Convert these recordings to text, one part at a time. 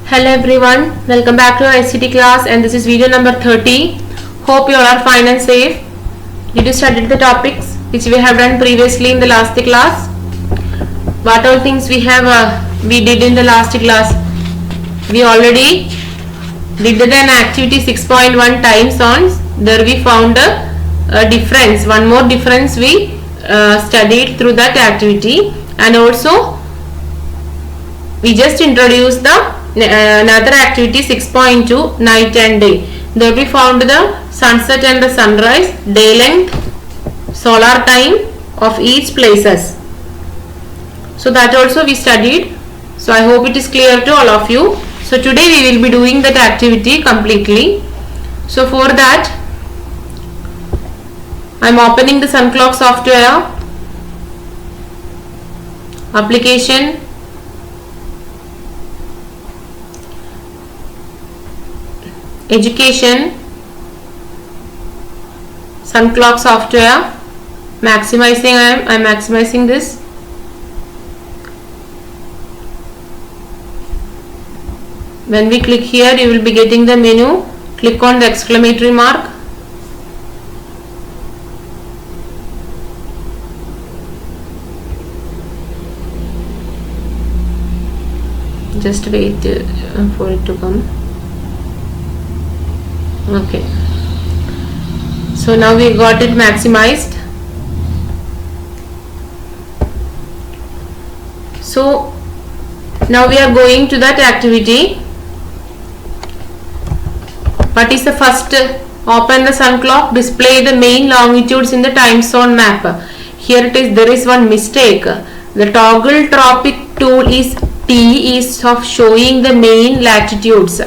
Hello everyone, welcome back to our ICT class, and this is video number 30. Hope you all are fine and safe. Did you study the topics which we have done previously in the last class? What all things we did in the last class? We already did an activity 6.1 time zones. There we found a difference. One more difference we studied through that activity, and also we just introduced the another activity 6.2 night and day. There we found the sunset and the sunrise, day length, solar time of each places. So that also we studied. So I hope it is clear to all of you. So today we will be doing that activity completely. So for that I am opening the Sun Clock software, application, education, Sun Clock software, maximizing. I am maximizing this. When we click here, you will be getting the menu. Click on the exclamatory mark. Just wait for it to come. Okay, so now we got it maximized. So now we are going to that activity. What is the first? Open the Sun Clock, display the main longitudes in the time zone map. Here it is, there is one mistake. The toggle tropic tool is of showing the main latitudes.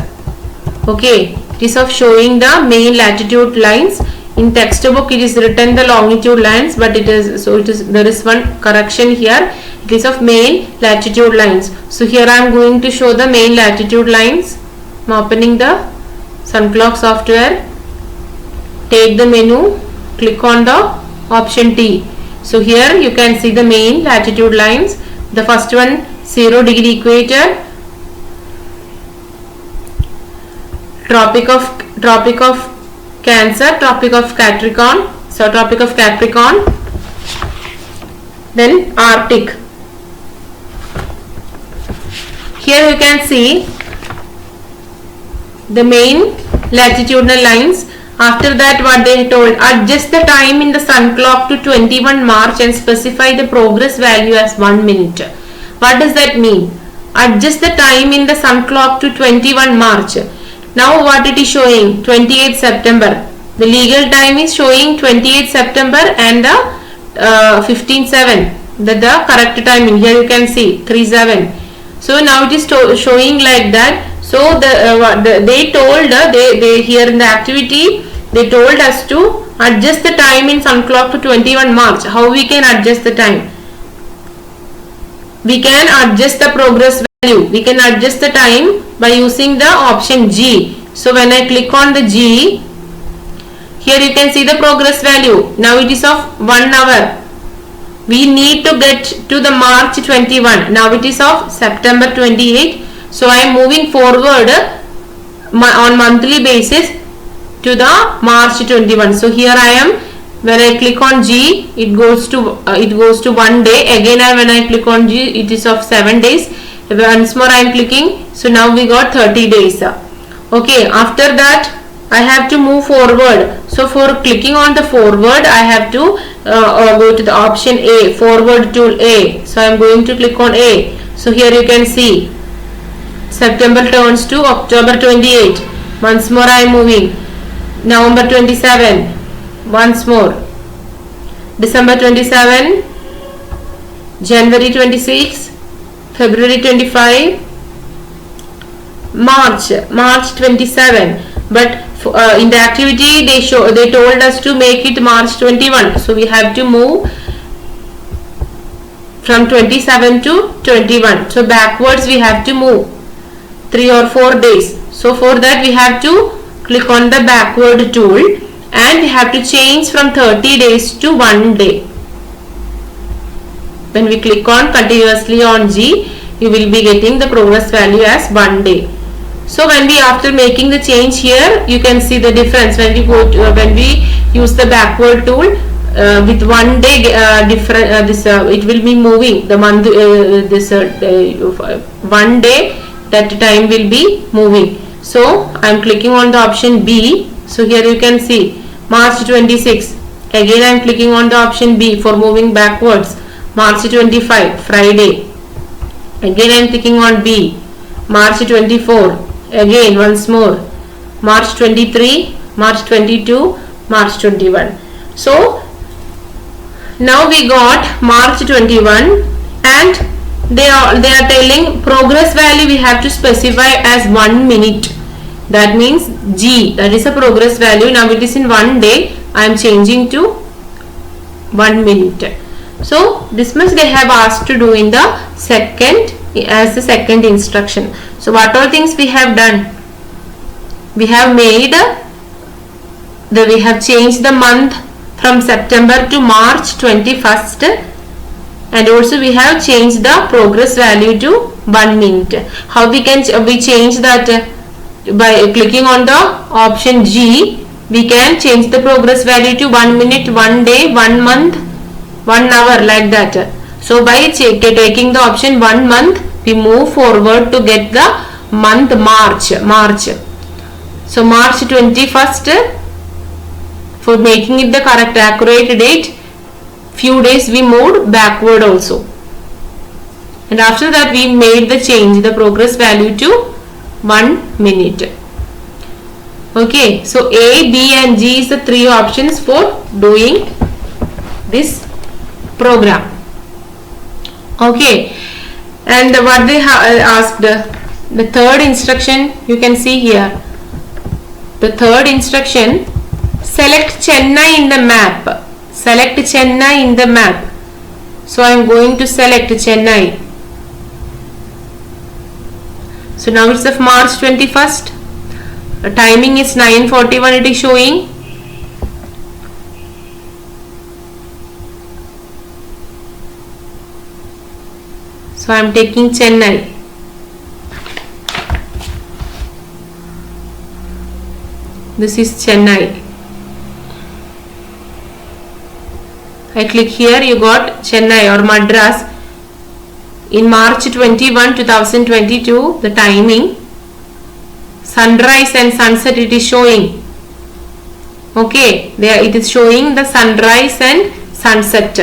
Okay, it is of showing the main latitude lines. In textbook it is written the longitude lines, but there is one correction here. It is of main latitude lines. So here I am going to show the main latitude lines. I am opening the Sun Clock software. Take the menu, click on the option T. So here you can see the main latitude lines. The first one, 0 degree equator, Tropic of Cancer, Tropic of Capricorn, then Arctic. Here you can see the main latitudinal lines. After that, what they told, adjust the time in the Sun Clock to 21 March and specify the progress value as 1 minute. What does that mean? Adjust the time in the Sun Clock to 21 March. Now what it is showing? 28 September. The legal time is showing 28 September and the 15/7. The correct timing. Here you can see 3/7. So now it is showing like that. So they told they here in the activity they told us to adjust the time in Sun Clock to 21 March. How we can adjust the time? We can adjust the progress value. We can adjust the time by using the option G. So when I click on the G, here you can see the progress value. Now it is of 1 hour. We need to get to the March 21. Now it is of September 28. So I am moving forward on monthly basis to the March 21. So here I am. When I click on G, it goes to 1 day. Again when I click on G, it is of 7 days. Once more I am clicking. So now we got 30 days. Okay, after that I have to move forward. So for clicking on the forward, I have to go to the option A, forward tool A. So I am going to click on A. So here you can see September turns to October 28. Once more I am moving. November 27. Once more. December 27. January 26. February 25. March 27. But in the activity they told us to make it March 21. So we have to move from 27 to 21. So backwards we have to move 3 or 4 days. So for that we have to click on the backward tool and we have to change from 30 days to 1 day. When we click on continuously on G, you will be getting the progress value as 1 day. So when we, after making the change here, you can see the difference when we go to, when we use the backward tool. With 1 day different, it will be moving the month, 1 day that time will be moving. So I am clicking on the option B. So here you can see March 26. Again I am clicking on the option B for moving backwards. March 25, Friday. Again I am clicking on B. March 24. Again once more. March 23, March 22, March 21. So now we got March 21, and they are telling progress value we have to specify as 1 minute. That means G, that is a progress value. Now it is in 1 day. I am changing to 1 minute. So this much they have asked to do in the second, as the second instruction. So what all things we have done? We have made we have changed the month from September to March 21st, and also we have changed the progress value to 1 minute. How we can change that? By clicking on the option G, we can change the progress value to 1 minute, 1 day, 1 month, 1 hour, like that. So by taking the option 1 month, we move forward to get the month March. So March 21st, for making it the correct accurate date, few days we moved backward also, and after that we made the change, the progress value to 1 minute. Okay, so A, B and G is the 3 options for doing this program. Okay, and what they asked, the third instruction, you can see here, the third instruction, select Chennai in the map. Select Chennai in the map. So I am going to select Chennai. So now it's of March 21st. The timing is 9:41. It is showing. So I am taking Chennai. This is Chennai. I click here, you got Chennai or Madras in March 21, 2022. The timing, sunrise and sunset, it is showing. Okay, there it is showing the sunrise and sunset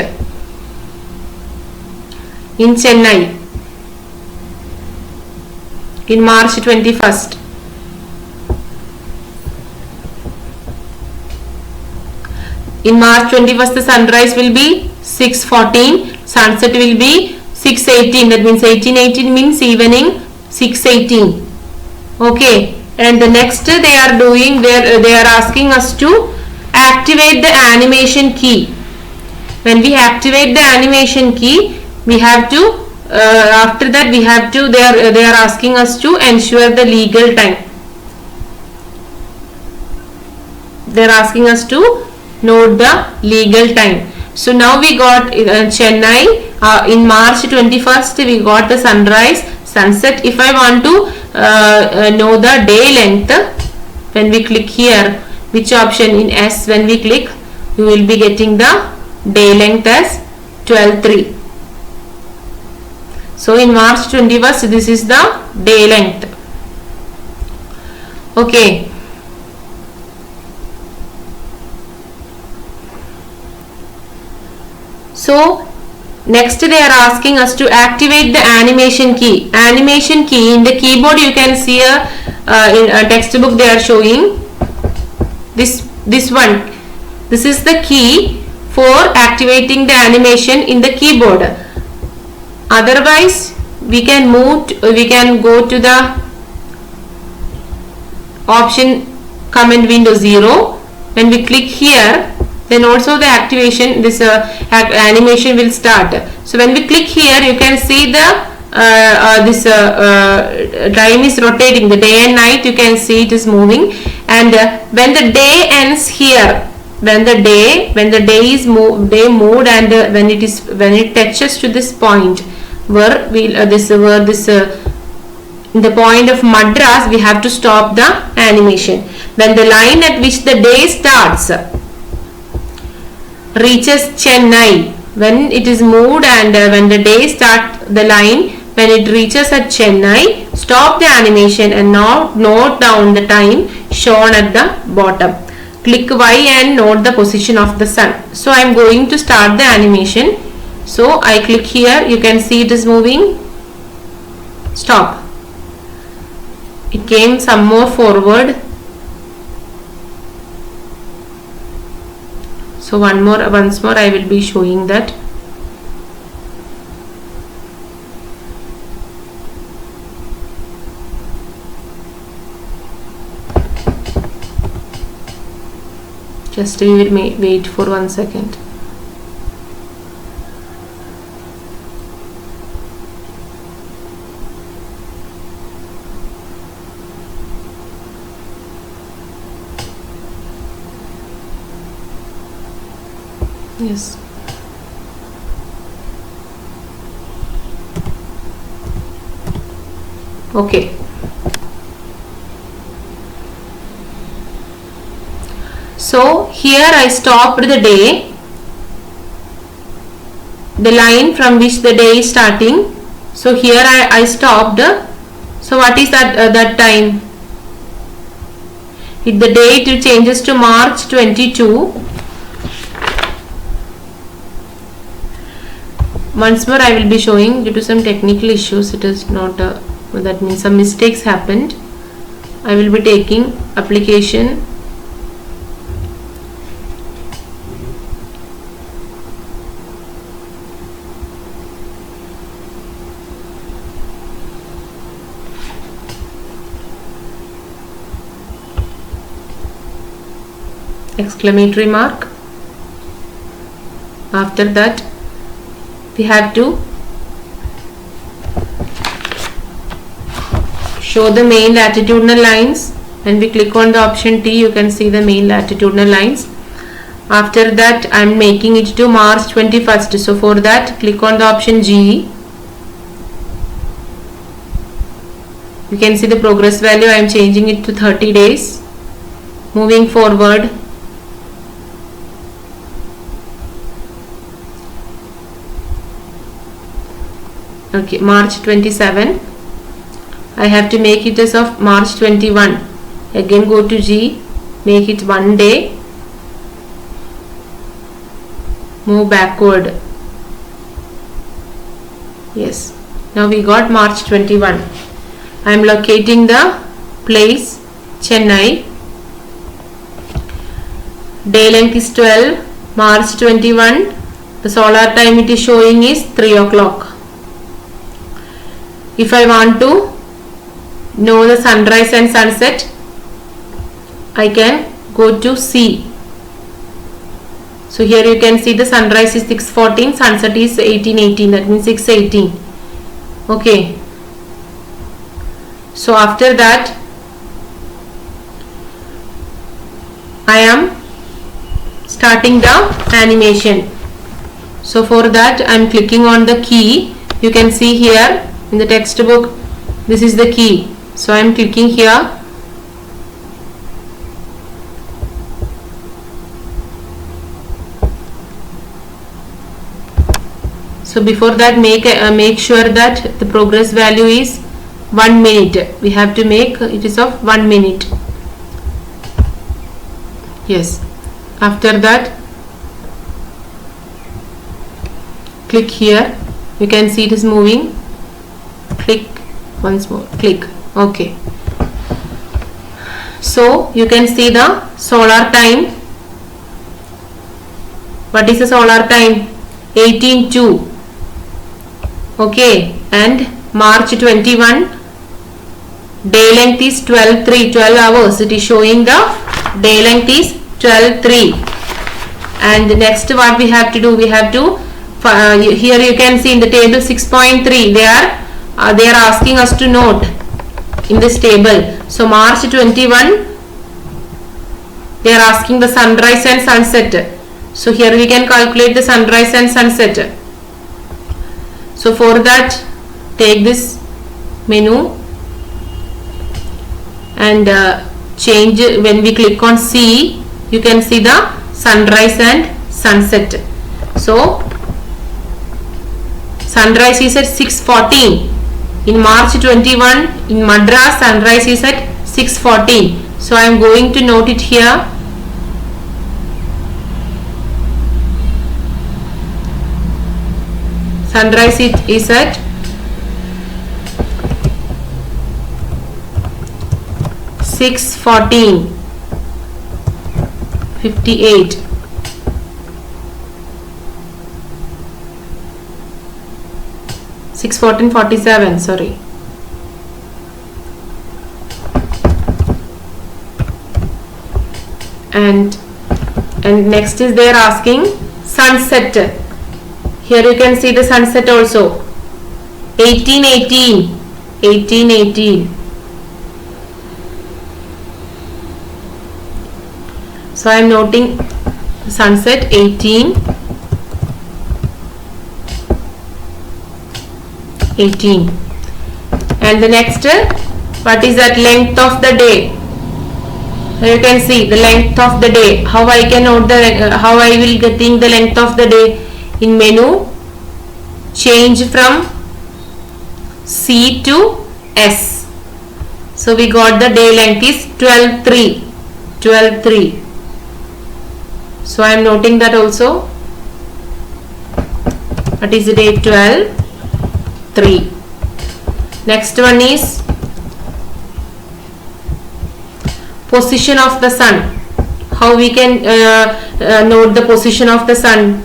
in Chennai in March 21st. In March 21st, the sunrise will be 6:14, sunset will be 6:18. That means 18:18 means evening 6:18. Okay, and the next they are doing, they are asking us to activate the animation key. When we activate the animation key, we have to after that we have to, they are asking us to ensure the legal time. They are asking us to note the legal time. So now we got Chennai in March 21st, we got the sunrise, sunset. If I want to know the day length, when we click here, which option in S, when we click, you will be getting the day length as 12:03. So in March 21st, this is the day length. Okay. So next they are asking us to activate the animation key. Animation key in the keyboard, you can see in a textbook they are showing this one. This is the key for activating the animation in the keyboard. Otherwise we can we can go to the option command window 0. When we click here, then also the activation, this animation will start. So when we click here, you can see the time is rotating, the day and night, you can see it is moving. And when the day ends here, when the day is moved, and when it touches to this point where this in the point of Madras, we have to stop the animation. When the line at which the day starts reaches Chennai, when it is moved and when the day starts, the line when it reaches at Chennai, stop the animation and now note down the time shown at the bottom. Click Y and note the position of the sun. So I am going to start the animation. So I click here, you can see it is moving. Stop. It came some more forward. So once more I will be showing that. Just we will wait for 1 second. Yes. Okay. So here I stopped the day, the line from which the day is starting. So here I stopped. So what is that time? If the date it changes to March 22. Once more I will be showing, due to some technical issues it is not that means some mistakes happened. I will be taking application. Exclamatory mark. After that we have to show the main latitudinal lines. When we click on the option T, you can see the main latitudinal lines. After that I am making it to March 21st. So for that click on the option G. You can see the progress value. I am changing it to 30 days. Moving forward. Okay, March 27. I have to make it as of March 21. Again go to G, make it 1 day, move backward. Yes, now we got March 21. I am locating the place Chennai. Day length is 12. March 21. The solar time it is showing is 3 o'clock. If I want to know the sunrise and sunset, I can go to C. So here you can see the sunrise is 6:14, sunset is 18:18, that means 6:18. Okay. So after that I am starting the animation. So for that I am clicking on the key. You can see here in the textbook, this is the key. So I am clicking here. So before that make sure that the progress value is 1 minute. We have to make it is of 1 minute. Yes. After that click here. You can see it is moving. Click once more. Click. Okay. So you can see the solar time. What is the solar time? 18:02. Okay. And March 21. Day length is 12:03. 12 hours. It is showing the day length is 12:03. And next what we have to do? We have to here you can see in the table 6.3. They are asking us to note in this table. So March 21 they are asking the sunrise and sunset. So here we can calculate the sunrise and sunset. So for that take this menu, and change. When we click on C, you can see the sunrise and sunset. So sunrise is at 6:14 in March 21. In Madras, sunrise is at 6:14. So I am going to note it here. Sunrise is at 6:14, 58. (6:14:47). Sorry. And next is they are asking sunset. Here you can see the sunset also. 18:18, 18:18. So I am noting sunset 18:18. And the next, what is that? Length of the day. You can see the length of the day. How I can note how I will getting the length of the day? In menu, change from C to S. So we got the day length is 12:3, 12:3. So I am noting that also. What is the day? 12:3. Next one is position of the sun. How we can note the position of the sun,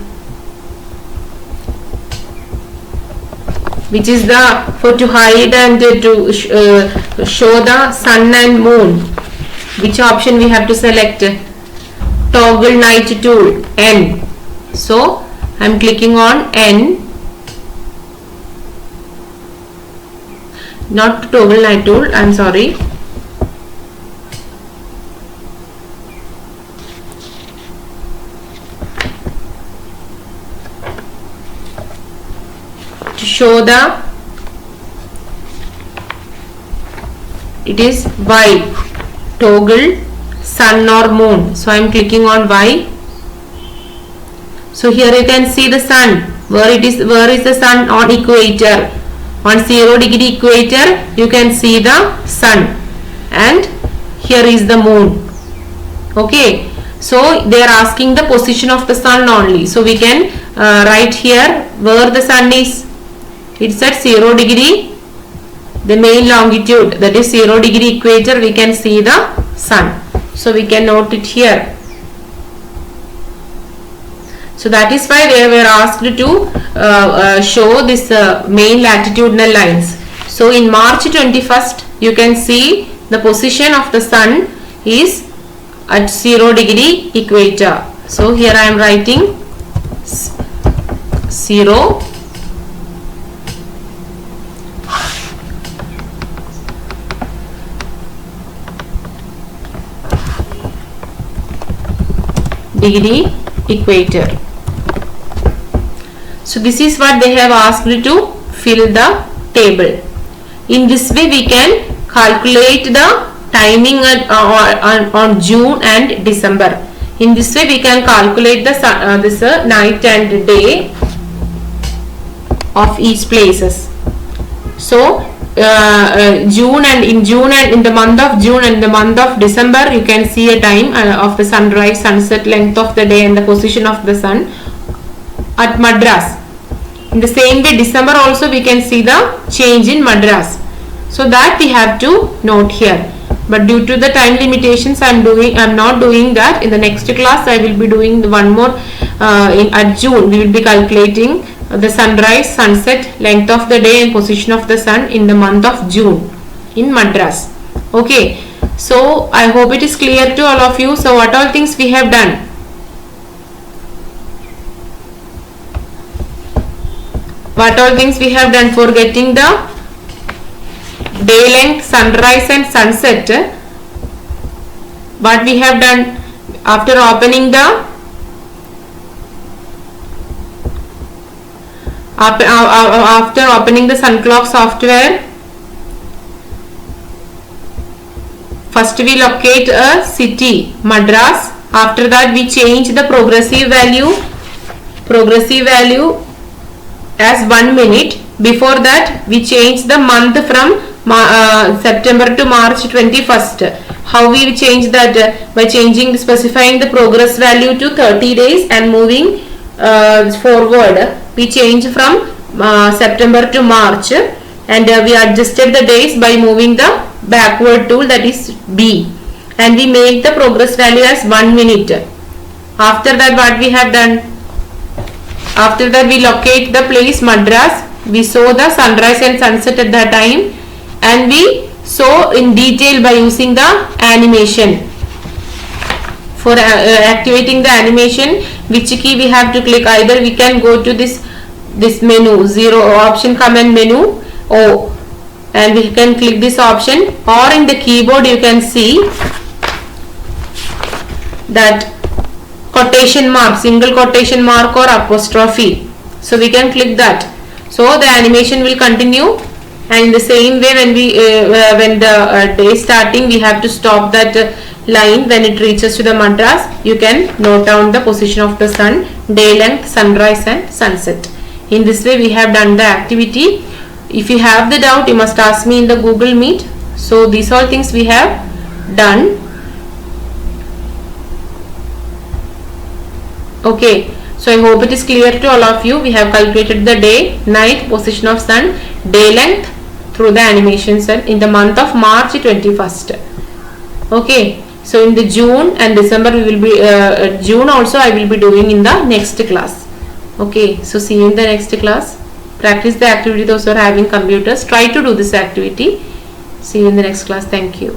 which is the to hide and to show the sun and moon. Which option we have to select? Toggle night tool, N. So I am clicking on N. Not toggle night tool, I am sorry. To show the, it is Y, toggle sun or moon. So I am clicking on Y. So here you can see the sun. Where it is? Where is the sun? On equator. On 0° equator you can see the sun, and here is the moon. Okay, so they are asking the position of the sun only. So we can write here where the sun is. It's at 0°, the main longitude, that is 0° equator. We can see the sun, so we can note it here. So that is why they were asked to show this main latitudinal lines. So in March 21st, you can see the position of the sun is at 0° equator. So here I am writing 0 degree equator. So this is what they have asked to fill the table. In this way we can calculate the timing on June and December. In this way we can calculate the this night and day of each places. So June and in the month of June and the month of December, you can see a time of the sunrise, sunset, length of the day and the position of the sun at Madras. In the same way, December also we can see the change in Madras. So that we have to note here. But due to the time limitations, I am not doing that. In the next class, I will be doing one more. At June, we will be calculating the sunrise, sunset, length of the day and position of the sun in the month of June in Madras. Okay, so I hope it is clear to all of you. So what all things we have done? What all things we have done for getting the day length, sunrise and sunset? What we have done after opening the after opening the SunClock software, First we locate a city, Madras. After that we change the progressive value as 1 minute. Before that we change the month from September to March 21st. How we change that? By specifying the progress value to 30 days and moving forward. We change from September to March, and we adjusted the days by moving the backward tool, that is B, and we make the progress value as 1 minute. After that what we have done? After that we locate the place Madras. We saw the sunrise and sunset at that time, and we saw in detail by using the animation. For activating the animation, which key we have to click? Either we can go to this menu, option command menu, and we can click this option, or in the keyboard you can see that quotation mark, single quotation mark or apostrophe. So we can click that. So the animation will continue, and in the same way when the day starting, we have to stop that line when it reaches to the Madras. You can note down the position of the sun, day length, sunrise and sunset. In this way we have done the activity. If you have the doubt, you must ask me in the Google Meet. So these all things we have done. Okay, so I hope it is clear to all of you. We have calculated the day, night, position of sun, day length through the animation set in the month of March 21st. Okay, so in the June and December we will be June also I will be doing in the next class. Okay, so see you in the next class. Practice the activity. Those who are having computers, try to do this activity. See you in the next class. Thank you.